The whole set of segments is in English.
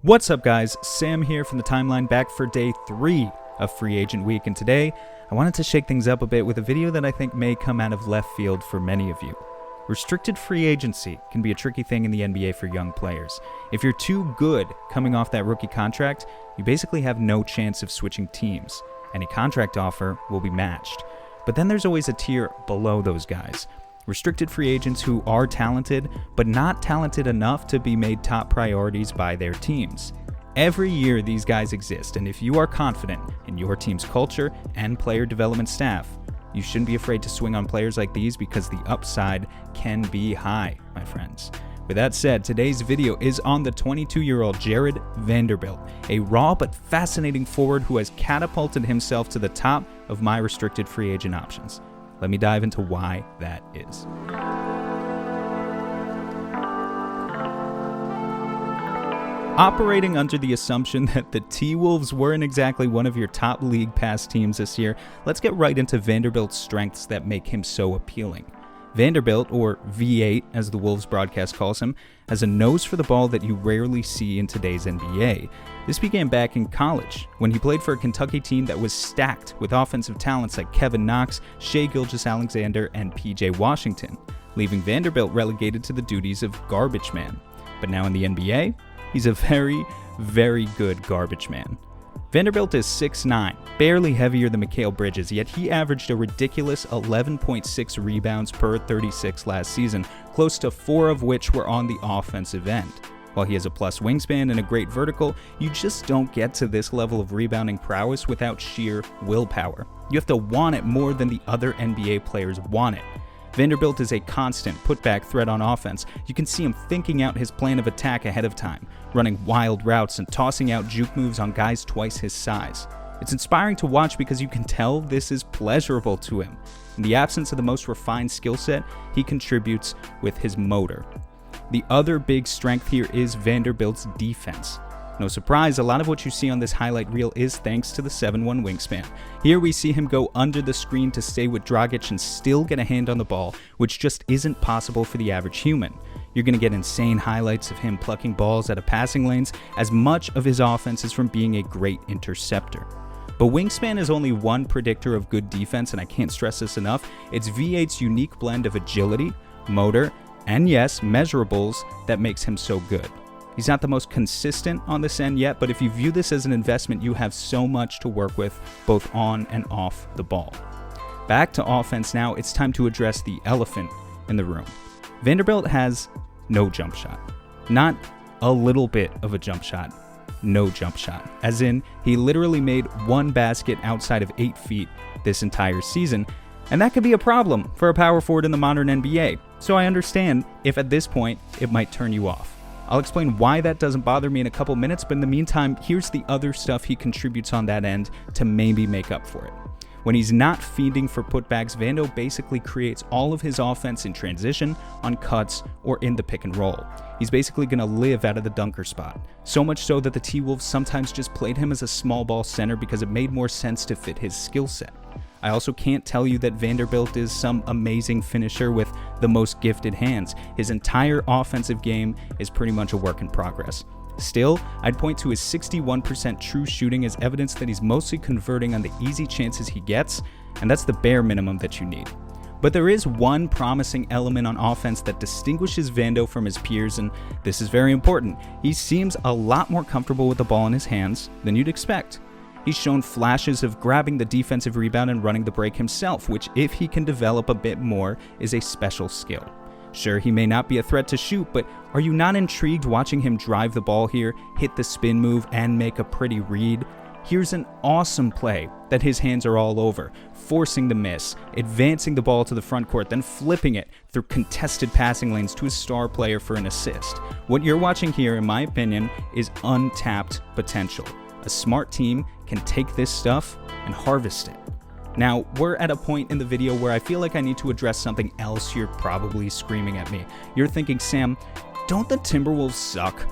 What's up, guys? Sam here from the timeline, back for day 3 of Free Agent Week, and today I wanted to shake things up a bit with a video that I think may come out of left field for many of you. Restricted free agency can be a tricky thing in the NBA for young players. If you're too good coming off that rookie contract, you basically have no chance of switching teams. Any contract offer will be matched. But then there's always a tier below those guys. Restricted free agents who are talented, but not talented enough to be made top priorities by their teams. Every year these guys exist, and if you are confident in your team's culture and player development staff, you shouldn't be afraid to swing on players like these because the upside can be high, my friends. With that said, today's video is on the 22-year-old Jarred Vanderbilt, a raw but fascinating forward who has catapulted himself to the top of my restricted free agent options. Let me dive into why that is. Operating under the assumption that the T-Wolves weren't exactly one of your top league pass teams this year, let's get right into Vanderbilt's strengths that make him so appealing. Vanderbilt, or V8 as the Wolves broadcast calls him, has a nose for the ball that you rarely see in today's NBA. This began back in college, when he played for a Kentucky team that was stacked with offensive talents like Kevin Knox, Shai Gilgeous-Alexander, and PJ Washington, leaving Vanderbilt relegated to the duties of garbage man. But now in the NBA, he's a very, very good garbage man. Vanderbilt is 6'9", barely heavier than Mikal Bridges, yet he averaged a ridiculous 11.6 rebounds per 36 last season, close to 4 of which were on the offensive end. While he has a plus wingspan and a great vertical, you just don't get to this level of rebounding prowess without sheer willpower. You have to want it more than the other NBA players want it. Vanderbilt is a constant putback threat on offense. You can see him thinking out his plan of attack ahead of time, running wild routes and tossing out juke moves on guys twice his size. It's inspiring to watch because you can tell this is pleasurable to him. In the absence of the most refined skill set, he contributes with his motor. The other big strength here is Vanderbilt's defense. No surprise, a lot of what you see on this highlight reel is thanks to the 7'1" wingspan. Here we see him go under the screen to stay with Dragic and still get a hand on the ball, which just isn't possible for the average human. You're going to get insane highlights of him plucking balls out of passing lanes, as much of his offense is from being a great interceptor. But wingspan is only one predictor of good defense, and I can't stress this enough. It's V8's unique blend of agility, motor, and yes, measurables that makes him so good. He's not the most consistent on this end yet, but if you view this as an investment, you have so much to work with, both on and off the ball. Back to offense now, it's time to address the elephant in the room. Vanderbilt has no jump shot. Not a little bit of a jump shot. No jump shot. As in, he literally made one basket outside of 8 feet this entire season, and that could be a problem for a power forward in the modern NBA. So I understand if at this point it might turn you off. I'll explain why that doesn't bother me in a couple minutes, but in the meantime, here's the other stuff he contributes on that end to maybe make up for it. When he's not feeding for putbacks, Vando basically creates all of his offense in transition, on cuts, or in the pick and roll. He's basically going to live out of the dunker spot. So much so that the T-Wolves sometimes just played him as a small ball center because it made more sense to fit his skill set. I also can't tell you that Vanderbilt is some amazing finisher with the most gifted hands. His entire offensive game is pretty much a work in progress. Still, I'd point to his 61% true shooting as evidence that he's mostly converting on the easy chances he gets, and that's the bare minimum that you need. But there is one promising element on offense that distinguishes Vando from his peers, and this is very important. He seems a lot more comfortable with the ball in his hands than you'd expect. He's shown flashes of grabbing the defensive rebound and running the break himself, which, if he can develop a bit more, is a special skill. Sure, he may not be a threat to shoot, but are you not intrigued watching him drive the ball here, hit the spin move, and make a pretty read? Here's an awesome play that his hands are all over, forcing the miss, advancing the ball to the front court, then flipping it through contested passing lanes to a star player for an assist. What you're watching here, in my opinion, is untapped potential. A smart team can take this stuff and harvest it. Now, we're at a point in the video where I feel like I need to address something else you're probably screaming at me. You're thinking, Sam, don't the Timberwolves suck?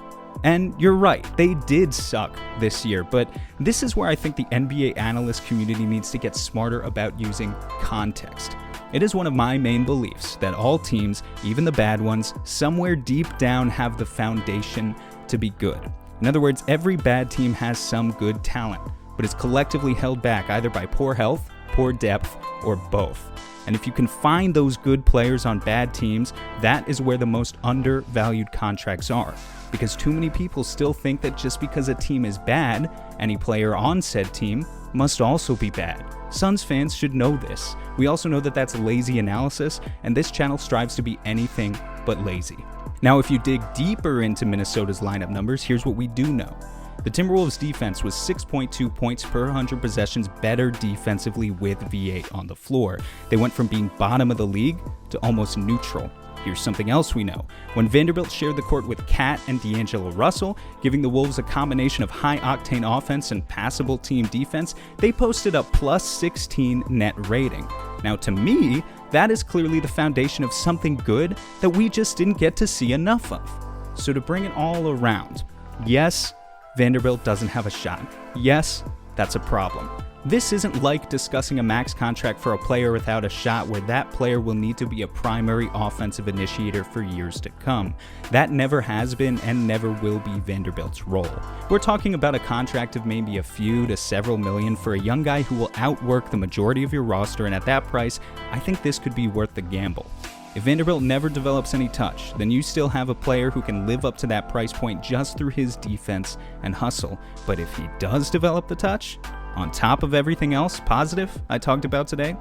And you're right, they did suck this year, but this is where I think the NBA analyst community needs to get smarter about using context. It is one of my main beliefs that all teams, even the bad ones, somewhere deep down have the foundation to be good. In other words, every bad team has some good talent, but is collectively held back either by poor health, poor depth, or both. And if you can find those good players on bad teams, that is where the most undervalued contracts are. Because too many people still think that just because a team is bad, any player on said team must also be bad. Suns fans should know this. We also know that that's lazy analysis, and this channel strives to be anything but lazy. Now, if you dig deeper into Minnesota's lineup numbers, here's what we do know. The Timberwolves' defense was 6.2 points per 100 possessions better defensively with V8 on the floor. They went from being bottom of the league to almost neutral. Here's something else we know. When Vanderbilt shared the court with Cat and D'Angelo Russell, giving the Wolves a combination of high-octane offense and passable team defense, they posted a plus 16 net rating. Now, to me, that is clearly the foundation of something good that we just didn't get to see enough of. So to bring it all around, yes, Vanderbilt doesn't have a shot. Yes, that's a problem. This isn't like discussing a max contract for a player without a shot where that player will need to be a primary offensive initiator for years to come. That never has been and never will be Vanderbilt's role. We're talking about a contract of maybe a few to several million for a young guy who will outwork the majority of your roster, and at that price, I think this could be worth the gamble. If Vanderbilt never develops any touch, then you still have a player who can live up to that price point just through his defense and hustle. But if he does develop the touch, on top of everything else positive I talked about today,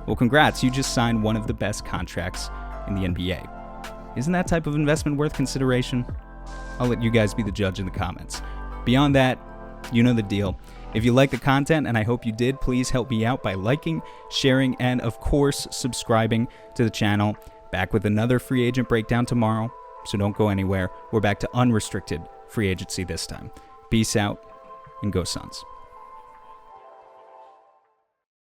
well, congrats, you just signed one of the best contracts in the NBA. Isn't that type of investment worth consideration? I'll let you guys be the judge in the comments. Beyond that, you know the deal. If you like the content, and I hope you did, please help me out by liking, sharing, and of course, subscribing to the channel. Back with another free agent breakdown tomorrow, so don't go anywhere. We're back to unrestricted free agency this time. Peace out, and go Suns.